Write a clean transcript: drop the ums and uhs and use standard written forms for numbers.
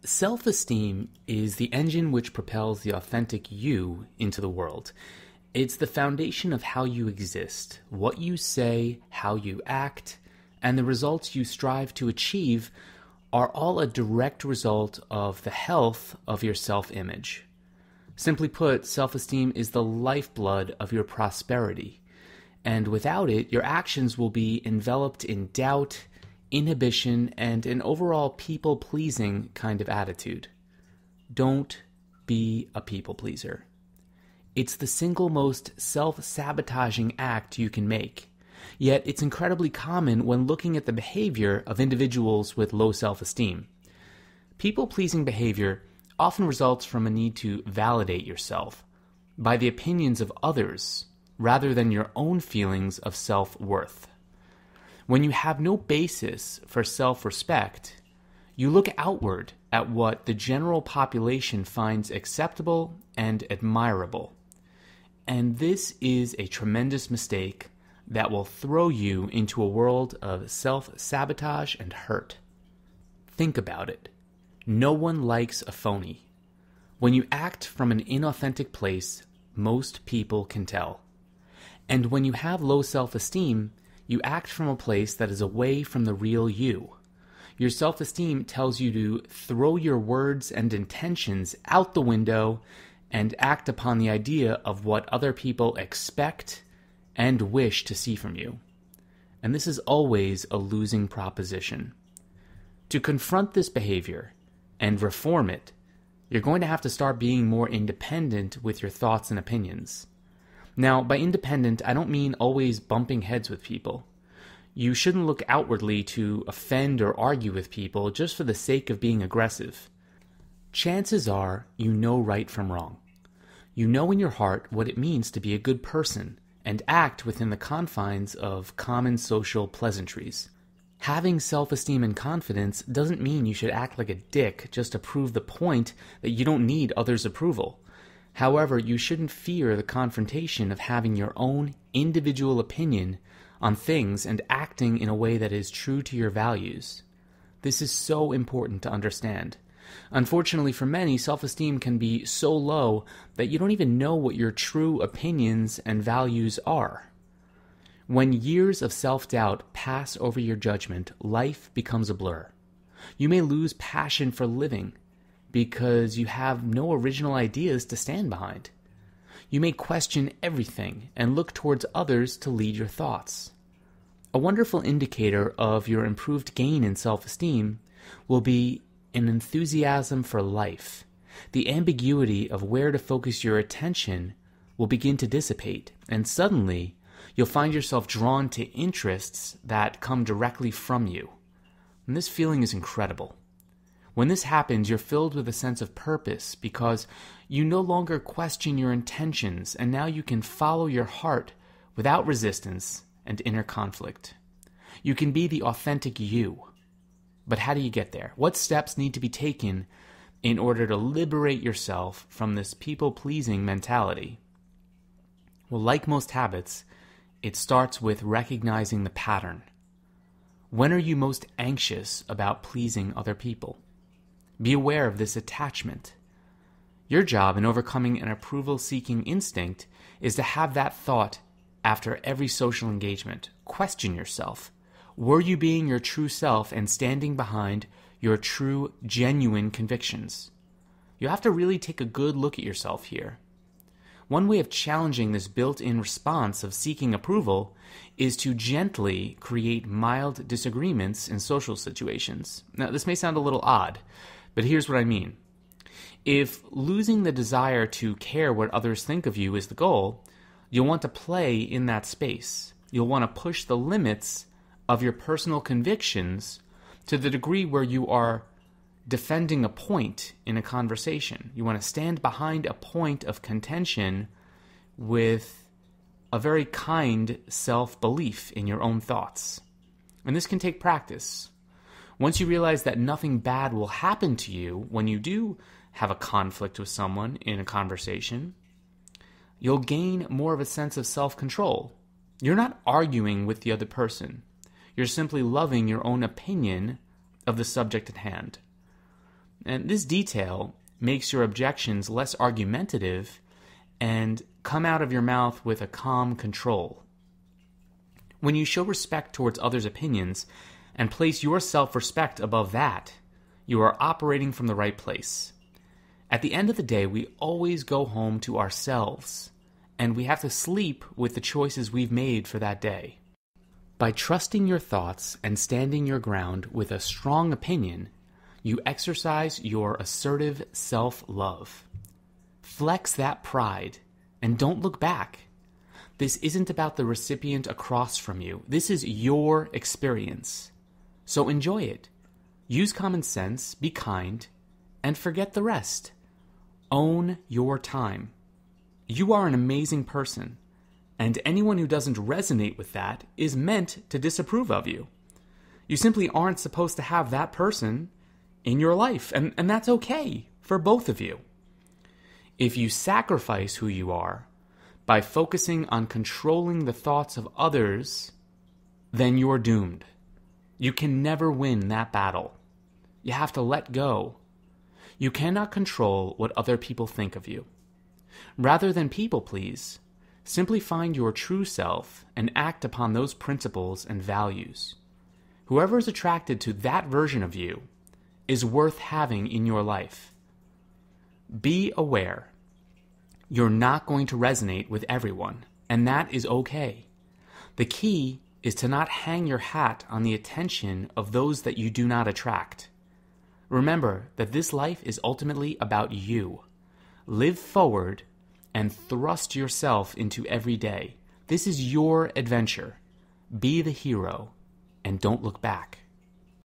Self-esteem is the engine which propels the authentic you into the world. It's the foundation of how you exist, what you say, how you act, and the results you strive to achieve are all a direct result of the health of your self-image. Simply put, self-esteem is the lifeblood of your prosperity, and without it, your actions will be enveloped in doubt, inhibition, and an overall people-pleasing kind of attitude. Don't be a people-pleaser. It's the single most self-sabotaging act you can make. Yet it's incredibly common when looking at the behavior of individuals with low self-esteem. People-pleasing behavior often results from a need to validate yourself by the opinions of others rather than your own feelings of self-worth. When you have no basis for self-respect, you look outward at what the general population finds acceptable and admirable. And this is a tremendous mistake that will throw you into a world of self-sabotage and hurt. Think about it. No one likes a phony. When you act from an inauthentic place, most people can tell. And when you have low self-esteem, you act from a place that is away from the real you. Your self-esteem tells you to throw your words and intentions out the window and act upon the idea of what other people expect and wish to see from you. And this is always a losing proposition. To confront this behavior and reform it, you're going to have to start being more independent with your thoughts and opinions. Now, by independent, I don't mean always bumping heads with people. You shouldn't look outwardly to offend or argue with people just for the sake of being aggressive. Chances are you know right from wrong. You know in your heart what it means to be a good person and act within the confines of common social pleasantries. Having self-esteem and confidence doesn't mean you should act like a dick just to prove the point that you don't need others' approval. However, you shouldn't fear the confrontation of having your own individual opinion on things and acting in a way that is true to your values. This is so important to understand. Unfortunately for many, self-esteem can be so low that you don't even know what your true opinions and values are. When years of self-doubt pass over your judgment, life becomes a blur. You may lose passion for living because you have no original ideas to stand behind. You may question everything and look towards others to lead your thoughts. A wonderful indicator of your improved gain in self-esteem will be an enthusiasm for life. The ambiguity of where to focus your attention will begin to dissipate, and suddenly you'll find yourself drawn to interests that come directly from you. And this feeling is incredible. When this happens, you're filled with a sense of purpose because you no longer question your intentions, and now you can follow your heart without resistance and inner conflict. You can be the authentic you. But how do you get there? What steps need to be taken in order to liberate yourself from this people-pleasing mentality? Well, like most habits, it starts with recognizing the pattern. When are you most anxious about pleasing other people? Be aware of this attachment. Your job in overcoming an approval-seeking instinct is to have that thought after every social engagement. Question yourself. Were you being your true self and standing behind your true, genuine convictions? You have to really take a good look at yourself here. One way of challenging this built-in response of seeking approval is to gently create mild disagreements in social situations. Now, this may sound a little odd, but here's what I mean. If losing the desire to care what others think of you is the goal, you'll want to play in that space. You'll want to push the limits of your personal convictions to the degree where you are defending a point in a conversation. You want to stand behind a point of contention with a very kind self-belief in your own thoughts. And this can take practice. Once you realize that nothing bad will happen to you when you do have a conflict with someone in a conversation, you'll gain more of a sense of self-control. You're not arguing with the other person. You're simply loving your own opinion of the subject at hand. And this detail makes your objections less argumentative and come out of your mouth with a calm control. When you show respect towards others' opinions and place your self-respect above that, you are operating from the right place. At the end of the day, we always go home to ourselves, and we have to sleep with the choices we've made for that day. By trusting your thoughts and standing your ground with a strong opinion, you exercise your assertive self-love. Flex that pride, and don't look back. This isn't about the recipient across from you. This is your experience. So enjoy it. Use common sense, be kind, and forget the rest. Own your time. You are an amazing person, and anyone who doesn't resonate with that is meant to disapprove of you. You simply aren't supposed to have that person in your life, and that's okay for both of you. If you sacrifice who you are by focusing on controlling the thoughts of others, then you're doomed. You can never win that battle. You have to let go. You cannot control what other people think of you. Rather than people please, simply find your true self and act upon those principles and values. Whoever is attracted to that version of you is worth having in your life. Be aware. You're not going to resonate with everyone, and that is okay. The key is to not hang your hat on the attention of those that you do not attract. Remember that this life is ultimately about you. Live forward and thrust yourself into every day. This is your adventure. Be the hero and don't look back.